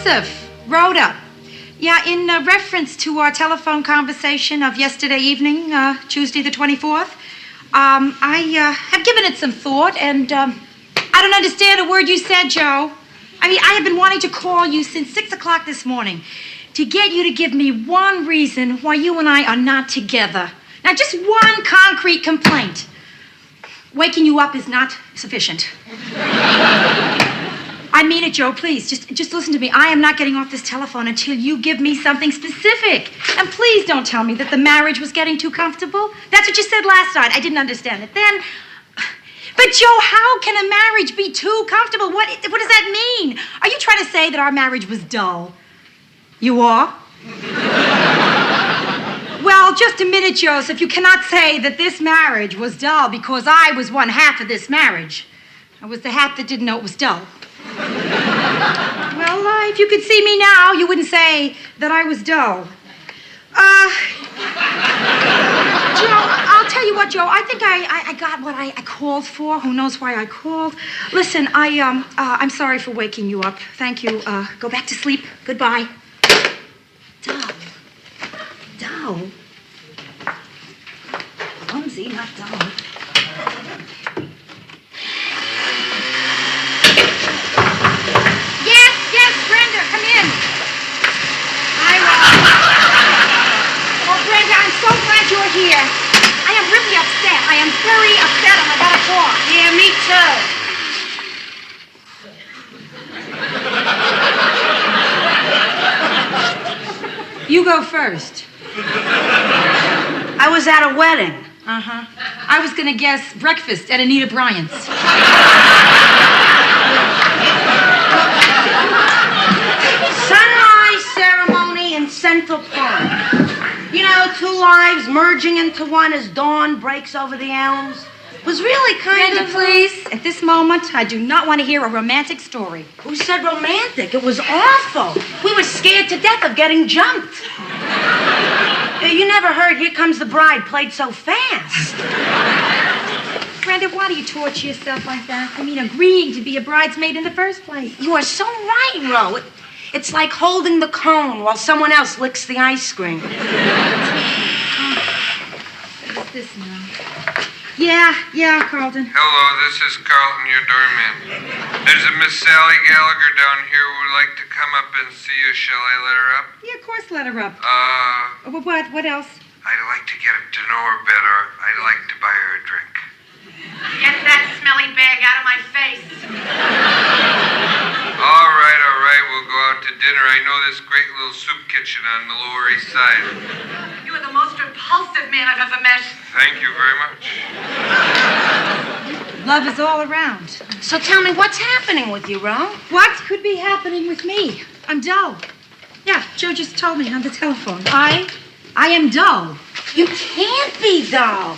Joseph, Rhoda. Yeah, in reference to our telephone conversation of yesterday evening, Tuesday the 24th, I have given it some thought, and I don't understand a word you said, Joe. I mean, I have been wanting to call you since 6 o'clock this morning to get you to give me one reason why you and I are not together. Now, just one concrete complaint. Waking you up is not sufficient. I mean it, Joe, please. Just listen to me. I am not getting off this telephone until you give me something specific. And please don't tell me that the marriage was getting too comfortable. That's what you said last night. I didn't understand it then. But, Joe, how can a marriage be too comfortable? What does that mean? Are you trying to say that our marriage was dull? You are? Well, just a minute, Joseph. You cannot say that this marriage was dull because I was one half of this marriage. I was the half that didn't know it was dull. Well, if you could see me now, you wouldn't say that I was dull. Joe, I'll tell you what, Joe. I think I got what I called for. Who knows why I called? Listen, I'm sorry for waking you up. Thank you. Go back to sleep. Goodbye. Dull. Dull? Clumsy, not dull. Yes, Brenda, come in. Oh, Brenda, I'm so glad you're here. I am really upset. I am very upset, and I gotta talk. Yeah, me too. You go first. I was at a wedding. Uh-huh. I was gonna guess breakfast at Anita Bryant's. Sunrise ceremony in Central Park. You know, two lives merging into one as dawn breaks over the elms. It was really kind Brenda, of... please, at this moment, I do not want to hear a romantic story. Who said romantic? It was awful. We were scared to death of getting jumped. You never heard Here Comes the Bride played so fast. Brenda, why do you torture yourself like that? I mean, agreeing to be a bridesmaid in the first place. You are so right, Ro. It's like holding the cone while someone else licks the ice cream. What's this now? Yeah, Carlton. Hello, this is Carlton, your doorman. There's a Miss Sally Gallagher down here who would like to come up and see you. Shall I let her up? Yeah, of course, let her up. What else? I'd like to get to know her better. I'd like to buy her a drink. Get that smelly bag out of my face. All right. We'll go out to dinner. I know this great little soup kitchen on the Lower East Side. You are the most repulsive man I've ever met. Thank you very much. Love is all around. So tell me, what's happening with you, Ro? What could be happening with me? I'm dull. Yeah, Joe just told me on the telephone. I am dull. You can't be dull.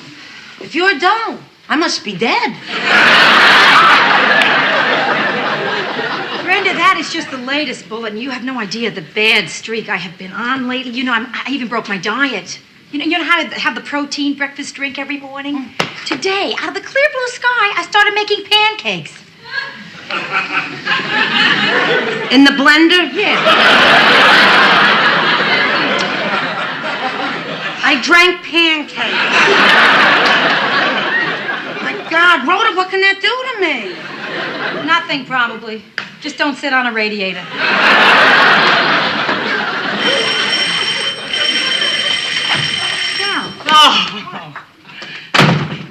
If you're dull, I must be dead. Brenda, that is just the latest bullet, and you have no idea the bad streak I have been on lately. You know, I even broke my diet. You know how to have the protein breakfast drink every morning? Today, out of the clear blue sky, I started making pancakes. In the blender? Yeah. I drank pancakes. My God, Rhoda, what can that do to me? Nothing, probably. Just don't sit on a radiator. Oh.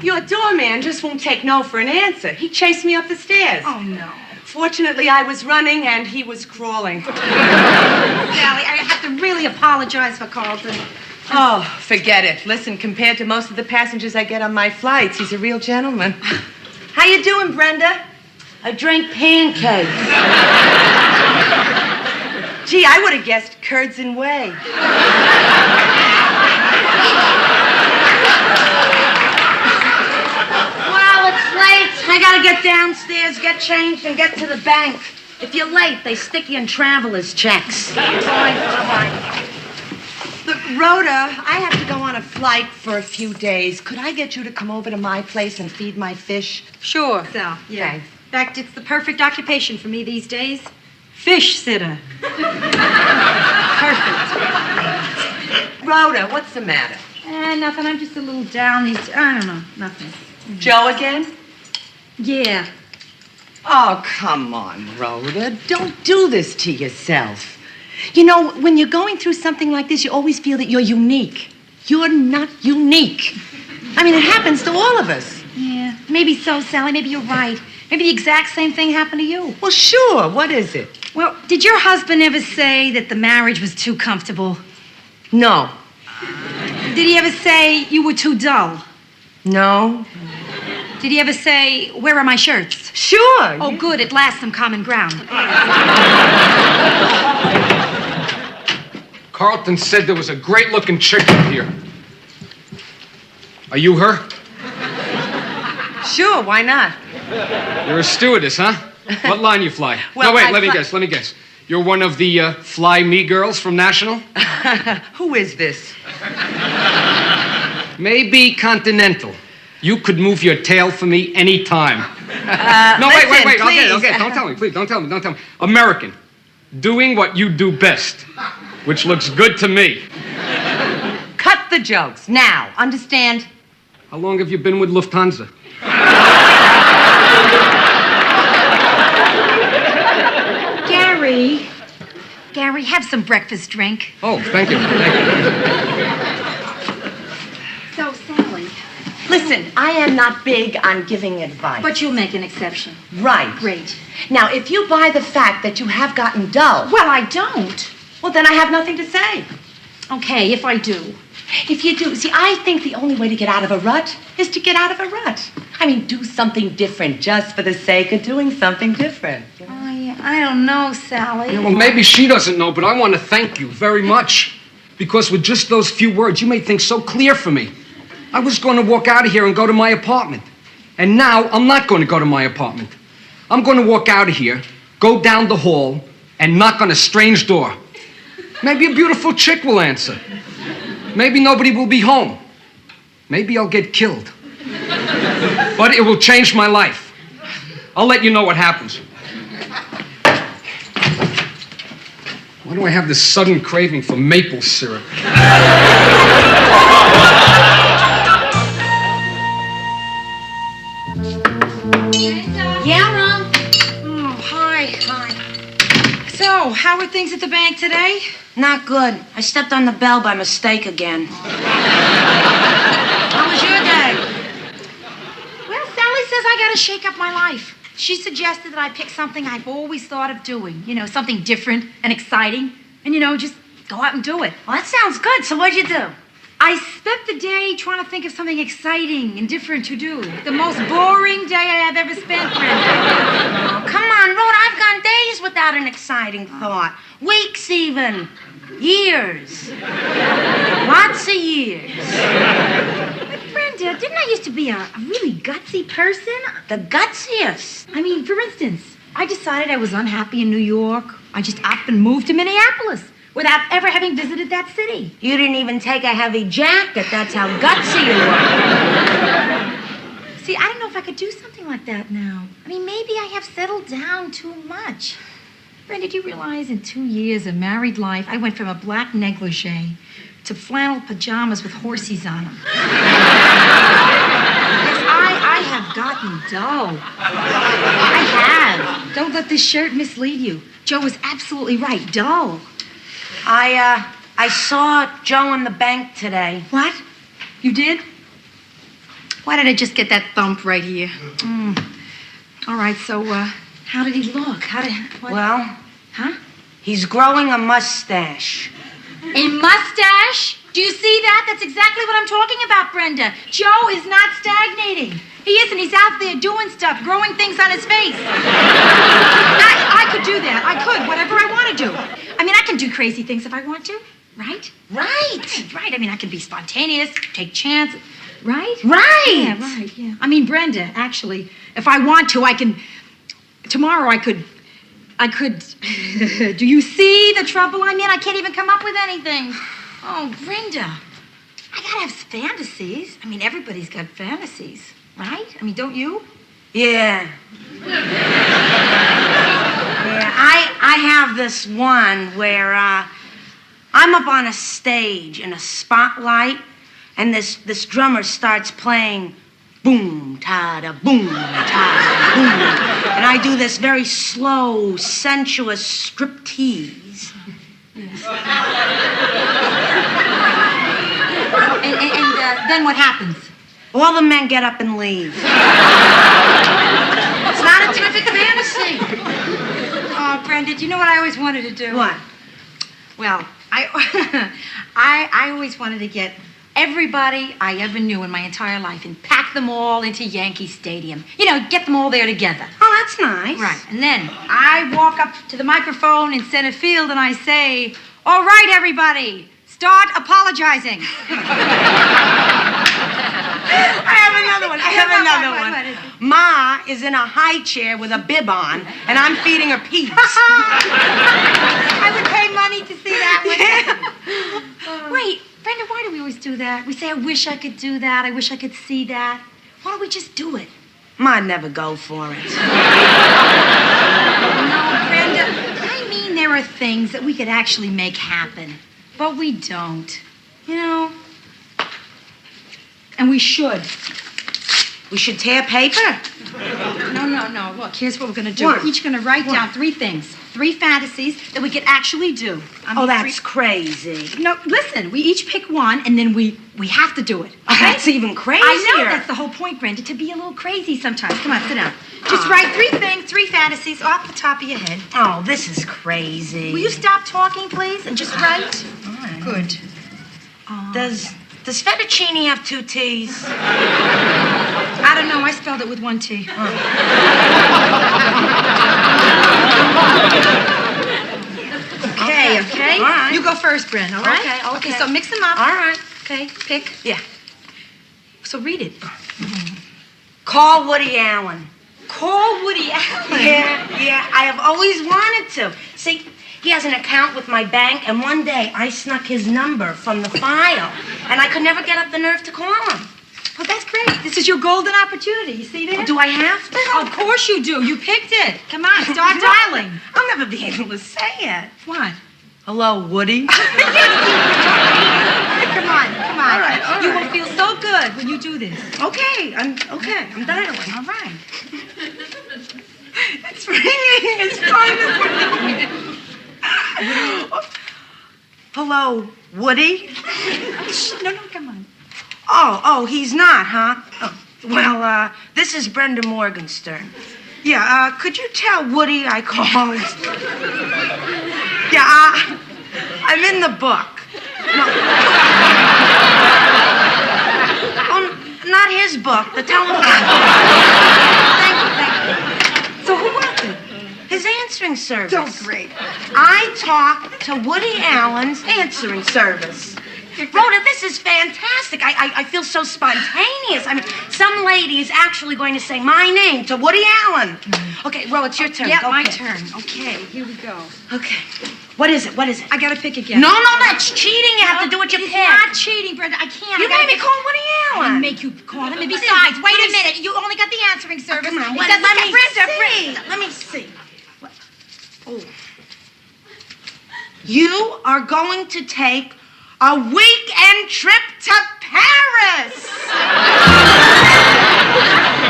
Your doorman just won't take no for an answer. He chased me up the stairs. Oh, no. Fortunately, I was running and he was crawling. Sally, I have to really apologize for Carlton. Oh, forget it. Listen, compared to most of the passengers I get on my flights, he's a real gentleman. How you doing, Brenda? I drank pancakes. Gee, I would have guessed curds and whey. Well, it's late. I gotta get downstairs, get changed, and get to the bank. If you're late, they stick you in traveler's checks. Bye. Look, Rhoda, I have to go on a flight for a few days. Could I get you to come over to my place and feed my fish? Sure, Sal. Yeah. In fact, it's the perfect occupation for me these days. Fish sitter. Perfect. Rhoda, what's the matter? Nothing. I'm just a little down. I don't know. Nothing. Joe again? Yeah. Oh, come on, Rhoda. Don't do this to yourself. You know, when you're going through something like this, you always feel that you're unique. You're not unique. I mean, it happens to all of us. Yeah. Maybe so, Sally. Maybe you're right. Maybe the exact same thing happened to you. Well, sure. What is it? Well, did your husband ever say that the marriage was too comfortable? No. Did he ever say you were too dull? No. Did he ever say, where are my shirts? Sure. Oh, good. At last, some common ground. Carlton said there was a great-looking chick up here. Are you her? Sure, why not? You're a stewardess, huh? What line you fly? Well, no, wait, I let me guess. You're one of the Fly Me girls from National? Who is this? Maybe Continental. You could move your tail for me anytime. No, listen, wait. please. Okay. Don't tell me, please. Don't tell me. American. Doing what you do best, which looks good to me. Cut the jokes. Now, understand? How long have you been with Lufthansa? Gary, have some breakfast drink. Oh, thank you. So, Sally. Listen, I am not big on giving advice. But you'll make an exception. Right. Great. Now, if you buy the fact that you have gotten dull, Well, I don't. well, then I have nothing to say. Okay, if I do. If you do, see, I think the only way to get out of a rut is to get out of a rut. I mean, do something different just for the sake of doing something different. I don't know, Sally. Yeah, well, maybe she doesn't know, but I want to thank you very much. Because with just those few words, you made things so clear for me. I was going to walk out of here and go to my apartment. And now I'm not going to go to my apartment. I'm going to walk out of here, go down the hall, and knock on a strange door. Maybe a beautiful chick will answer. Maybe nobody will be home. Maybe I'll get killed. But it will change my life. I'll let you know what happens. Why do I have this sudden craving for maple syrup? Yeah, Ron? Oh, hi. So, how are things at the bank today? Not good. I stepped on the bell by mistake again. How was your day? Well, Sally says I gotta shake up my life. She suggested that I pick something I've always thought of doing. You know, something different and exciting. And, just go out and do it. Well, that sounds good. So what'd you do? I spent the day trying to think of something exciting and different to do. The most boring day I have ever spent, Brenda. Oh, come on, Rhoda. I've gone days without an exciting thought. Weeks even. Years. Lots of years. But, Brenda, didn't I used to be a really gutsy person? The gutsiest. I mean, for instance, I decided I was unhappy in New York. I just up and moved to Minneapolis without ever having visited that city. You didn't even take a heavy jacket. That's how gutsy you were. See, I don't know if I could do something like that now. I mean, maybe I have settled down too much. Brenda, did you realize in 2 years of married life, I went from a black negligee to flannel pajamas with horsies on them? Yes, I have gotten dull. I have. Don't let this shirt mislead you. Joe was absolutely right. Dull. I saw Joe in the bank today. What? You did? Why did I just get that thump right here? All right, so, how did he look? What? Well, Huh? he's growing a mustache. A mustache? Do you see that? That's exactly what I'm talking about, Brenda. Joe is not stagnating. He isn't. He's out there doing stuff, growing things on his face. I could do that. I could, whatever I want to do. I mean, I can do crazy things if I want to, right? Right. I mean, I can be spontaneous, take chances, right? Right. Yeah, right, yeah. I mean, Brenda, actually, if I want to, I can... Tomorrow I could... Do you see the trouble I'm in? I can't even come up with anything. Oh, Brenda, I gotta have fantasies. I mean, everybody's got fantasies, right? I mean, don't you? Yeah. Yeah, I have this one where I'm up on a stage in a spotlight, and this drummer starts playing boom, ta-da, boom, ta-da, boom. And I do this very slow, sensuous striptease. And then what happens? All the men get up and leave. It's not a terrific fantasy. Oh, Brenda, do you know what I always wanted to do? What? Well, I always wanted to get everybody I ever knew in my entire life and pack them all into Yankee Stadium. You know, get them all there together. Oh, that's nice. Right. And then I walk up to the microphone in center field and I say, all right, everybody, start apologizing. I have another one. What? Ma is in a high chair with a bib on, and I'm feeding her peeps. I would pay money to see that one. Wait, Brenda, why do we always do that? We say, I wish I could do that. I wish I could see that. Why don't we just do it? Ma'd never go for it. No, Brenda, I mean there are things that we could actually make happen, but we don't. You know? And we should. We should tear paper. No. Look, here's what we're going to do. What? We're each going to write down 3 things, 3 fantasies that we could actually do. Oh, that's crazy. No, listen, we each pick one, and then we have to do it. Oh, that's even crazier. I know, that's the whole point, Brenda, to be a little crazy sometimes. Come on, sit down. Just write 3 things, 3 fantasies off the top of your head. Oh, this is crazy. Will you stop talking, please, and just write? All right. Good. Does fettuccine have 2 T's? I don't know, I spelled it with 1 T. Okay. All right. You go first, Bryn, all right? Okay. So mix them up. All right. Okay, pick. Yeah. So read it. Call Woody Allen. Call Woody Allen. Yeah. I have always wanted to. See, he has an account with my bank, and one day I snuck his number from the file, and I could never get up the nerve to call him. Well, that's great. This is your golden opportunity. You see that? Do I have to? Of course you do. You picked it. Come on, start dialing. I'll never be able to say it. What? Hello, Woody. Come on. All right. You will feel so good when you do this. Okay, I'm dialing. All right. It's ringing. It's ringing. Hello, Woody. No, come on. Oh, he's not, huh? Oh, well, this is Brenda Morgenstern. Yeah, could you tell Woody I called? Yeah, I'm in the book. No. Oh, not his book, the telephone. Thank you. So who was it? His answering service. Oh, great. I talked to Woody Allen's answering service. Rhoda, this is fantastic. I feel so spontaneous. I mean, some lady is actually going to say my name to Woody Allen. Okay, Rhoda, it's your turn. Yeah, Go my pick. turn. Okay, here we go. Okay. What is it? I gotta pick again. No, that's cheating. You have to do what you It's pick. not cheating, Brenda. I can't. You made me call Woody I Allen. didn't make you call him. And besides, wait a minute. You only got the answering service. Come on, It let doesn't me say see. Let me see. Oh. You are going to take a weekend trip to Paris.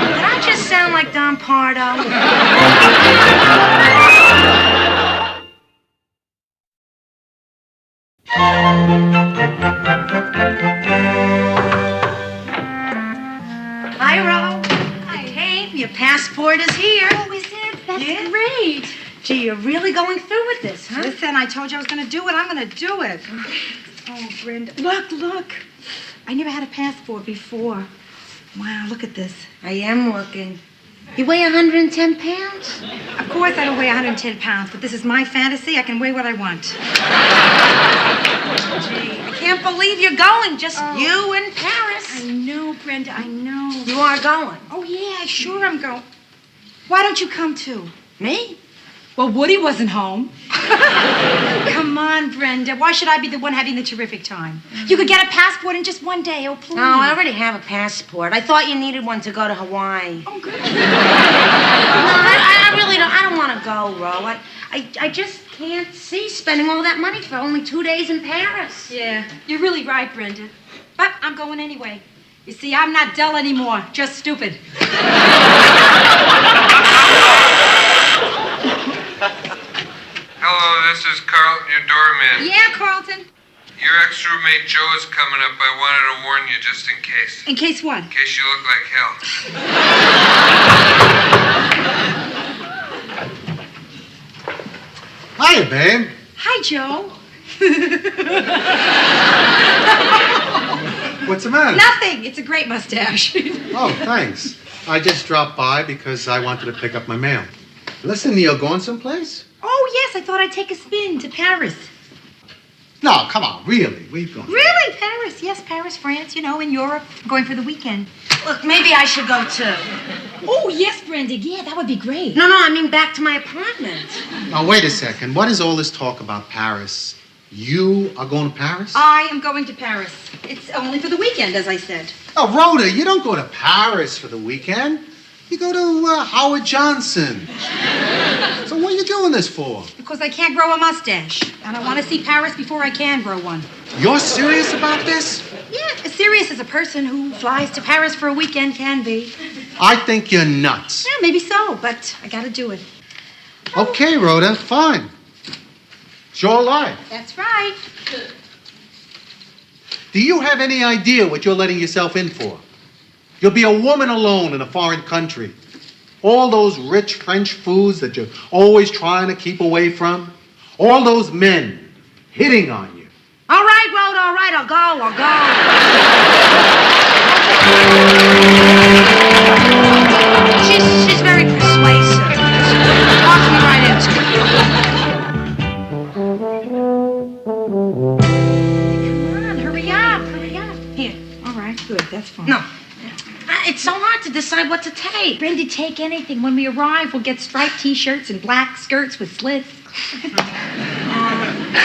Did I just sound like Don Pardo? Hi, Ro. Hey, your passport is here. Oh, is it? That's Yeah. great. Gee, you're really going through with this, huh? Listen, I told you I was going to do it. I'm going to do it. Oh, Brenda. Look. I never had a passport before. Wow, look at this. I am looking. You weigh 110 pounds? Of course I don't weigh 110 pounds, but this is my fantasy. I can weigh what I want. Gee, I can't believe you're going. Just you in Paris. I know, Brenda, I know. You are going. Oh, yeah, sure I'm going. Why don't you come, too? Me? Well, Woody wasn't home. Come on, Brenda. Why should I be the one having the terrific time? You could get a passport in just one day. Oh, please. No, I already have a passport. I thought you needed one to go to Hawaii. Oh, good. No, I really don't. I don't want to go, Ro. I just can't see spending all that money for only 2 days in Paris. Yeah, you're really right, Brenda. But I'm going anyway. You see, I'm not dull anymore, just stupid. Hello, this is Carlton, your doorman. Yeah, Carlton. Your ex-roommate Joe is coming up. I wanted to warn you just in case. In case what? In case you look like hell. Hiya, babe. Hi, Joe. What's the matter? Nothing. It's a great mustache. Oh, thanks. I just dropped by because I wanted to pick up my mail. Listen, you're going someplace? Oh, yes, I thought I'd take a spin to Paris. No, come on, really. Where you going? Really? Paris? Yes, Paris, France, you know, in Europe. Going for the weekend. Look, maybe I should go too. Oh, yes, Brenda. Yeah, that would be great. No, I mean back to my apartment. Now, wait a second. What is all this talk about Paris? You are going to Paris? I am going to Paris. It's only for the weekend, as I said. Oh, Rhoda, you don't go to Paris for the weekend. You go to Howard Johnson. So what are you doing this for? Because I can't grow a mustache. And I want to see Paris before I can grow one. You're serious about this? Yeah, as serious as a person who flies to Paris for a weekend can be. I think you're nuts. Yeah, maybe so, but I gotta do it. Okay, Rhoda, fine. It's your life. That's right. Do you have any idea what you're letting yourself in for? You'll be a woman alone in a foreign country. All those rich French foods that you're always trying to keep away from. All those men hitting on you. All right, Rhoda, all right, I'll go. She's very persuasive. Walks me right into it. Come on, hurry up. Here. All right, good, that's fine. No. It's so hard to decide what to take. Brenda, take anything. When we arrive, we'll get striped T-shirts and black skirts with slits.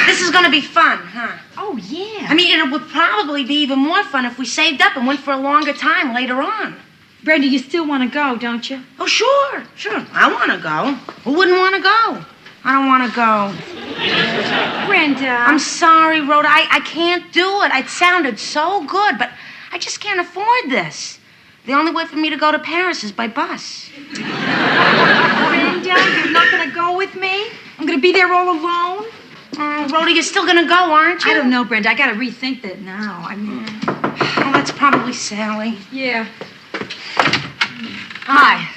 This is going to be fun, huh? Oh, yeah. I mean, it would probably be even more fun if we saved up and went for a longer time later on. Brenda, you still want to go, don't you? Oh, sure. I want to go. Who wouldn't want to go? I don't want to go. Brenda. I'm sorry, Rhoda. I can't do it. It sounded so good, but I just can't afford this. The only way for me to go to Paris is by bus. Brenda, you're not going to go with me? I'm going to be there all alone? Rhoda, you're still going to go, aren't you? I don't know, Brenda. I got to rethink that now. I mean... Oh, that's probably Sally. Yeah. Hi.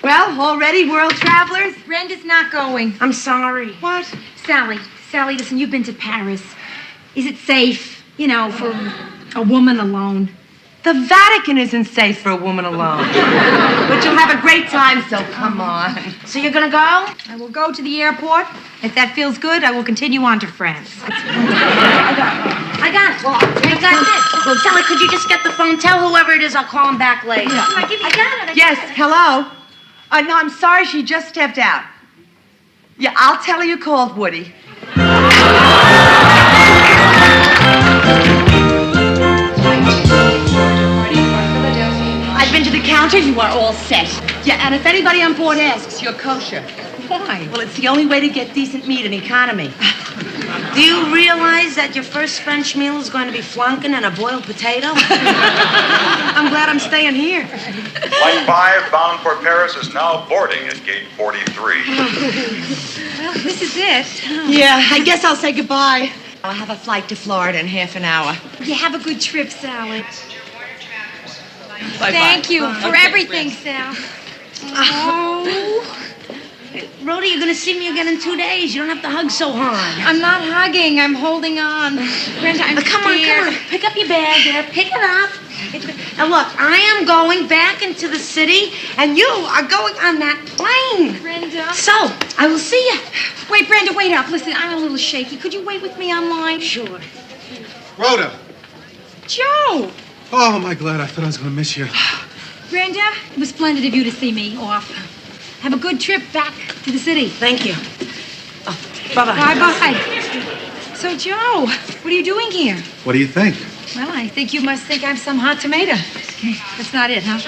Well, already world travelers? Brenda's not going. I'm sorry. What? Sally, listen, you've been to Paris. Is it safe, you know, for a woman alone? The Vatican isn't safe for a woman alone. But you'll have a great time, so come on. So you're going to go? I will go to the airport. If that feels good, I will continue on to France. I got it. Well, I got this. Well, Sally, could you just get the phone? Tell whoever it is I'll call him back later. I got it. Yes, hello? No, I'm sorry, she just stepped out. Yeah, I'll tell her you called, Woody. I've been to the counter. You are all set. Yeah, and if anybody on board asks, you're kosher. Why? Well, it's the only way to get decent meat in economy. Do you realize that your first French meal is going to be flunkin' and a boiled potato? I'm glad I'm staying here. Flight 5 bound for Paris is now boarding at gate 43. Well, this is it. Yeah, I guess I'll say goodbye. I'll have a flight to Florida in half an hour. You have a good trip, Sally. Bye-bye. Thank you for everything, Sal. Oh. Rhoda, you're going to see me again in 2 days. You don't have to hug so hard. I'm not hugging. I'm holding on. Brenda, I'm Come on. Pick up your bag there. Pick it up. Now, look, I am going back into the city, and you are going on that plane. Brenda. So, I will see you. Wait, Brenda, wait up. Listen, I'm a little shaky. Could you wait with me online? Sure. Rhoda. Joe. Oh, am I glad. I thought I was going to miss you. Brenda, it was splendid of you to see me off. Have a good trip back to the city. Thank you. Oh, bye-bye. Bye-bye. So, Joe, what are you doing here? What do you think? Well, I think you must think I'm some hot tomato. That's not it, huh?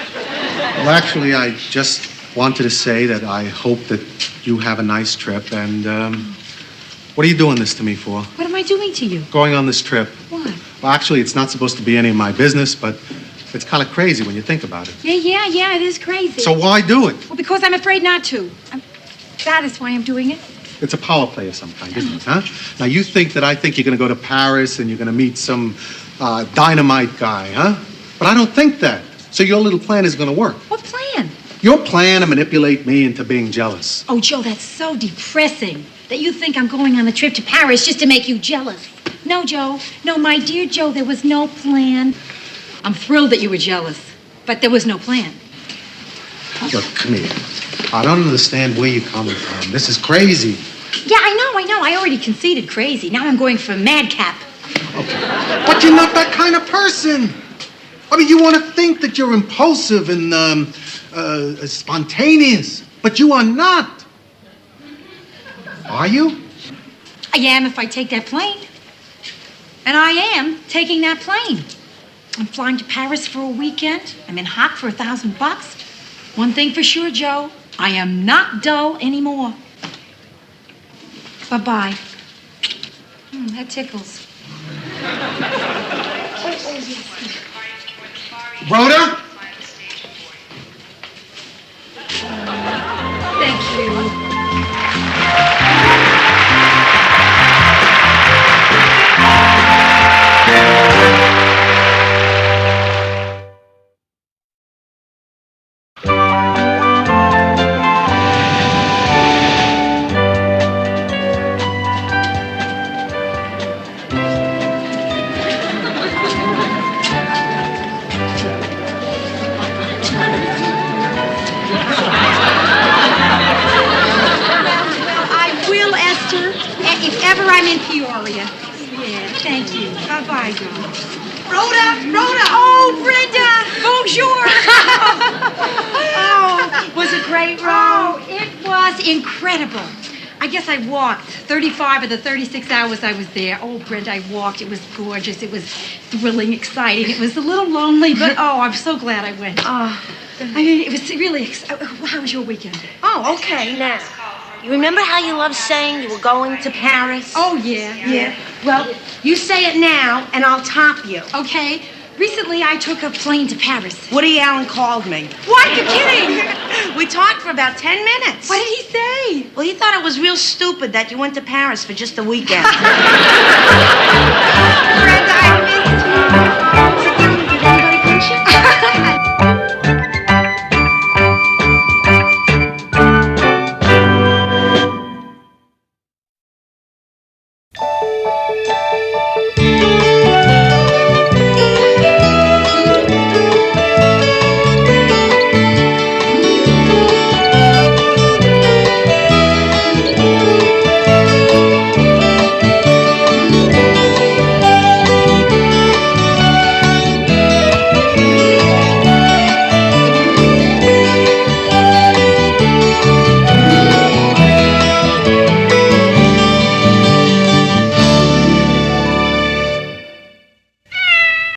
Well, actually, I just wanted to say that I hope that you have a nice trip. And what are you doing this to me for? What am I doing to you? Going on this trip. What? Well, actually, it's not supposed to be any of my business, but it's kind of crazy when you think about it. Yeah, it is crazy. So why do it? Well, because I'm afraid not to. That is why I'm doing it. It's a power play of some kind, isn't it, huh? Now, you think that I think you're going to go to Paris and you're going to meet some dynamite guy, huh? But I don't think that. So your little plan is going to work. What plan? Your plan to manipulate me into being jealous. Oh, Joe, that's so depressing that you think I'm going on a trip to Paris just to make you jealous. No, Joe. No, my dear Joe, there was no plan. I'm thrilled that you were jealous, but there was no plan. Look, come here. I don't understand where you're coming from. This is crazy. Yeah, I know. I already conceded crazy. Now I'm going for madcap. Okay. But you're not that kind of person. I mean, you want to think that you're impulsive and spontaneous, but you are not. Are you? I am if I take that plane. And I am taking that plane. I'm flying to Paris for a weekend. I'm in hot for $1,000. One thing for sure, Joe, I am not dull anymore. Bye-bye. That tickles. Rhoda? Thank you. I'm in Peoria. Yeah, thank you. Bye-bye, girl. Rhoda! Oh, Brenda! Bonjour! Oh, was it great, Rhoda? Oh, it was incredible. I guess I walked 35 of the 36 hours I was there. Oh, Brenda, I walked. It was gorgeous. It was thrilling, exciting. It was a little lonely, but oh, I'm so glad I went. I mean, it was really how was your weekend? Oh, okay, now. You remember how you loved saying you were going to Paris? Oh, yeah. Well, you say it now, and I'll top you. Okay. Recently, I took a plane to Paris. Woody Allen called me. What? You're kidding? We talked for about 10 minutes. What did he say? Well, he thought it was real stupid that you went to Paris for just a weekend. Brenda,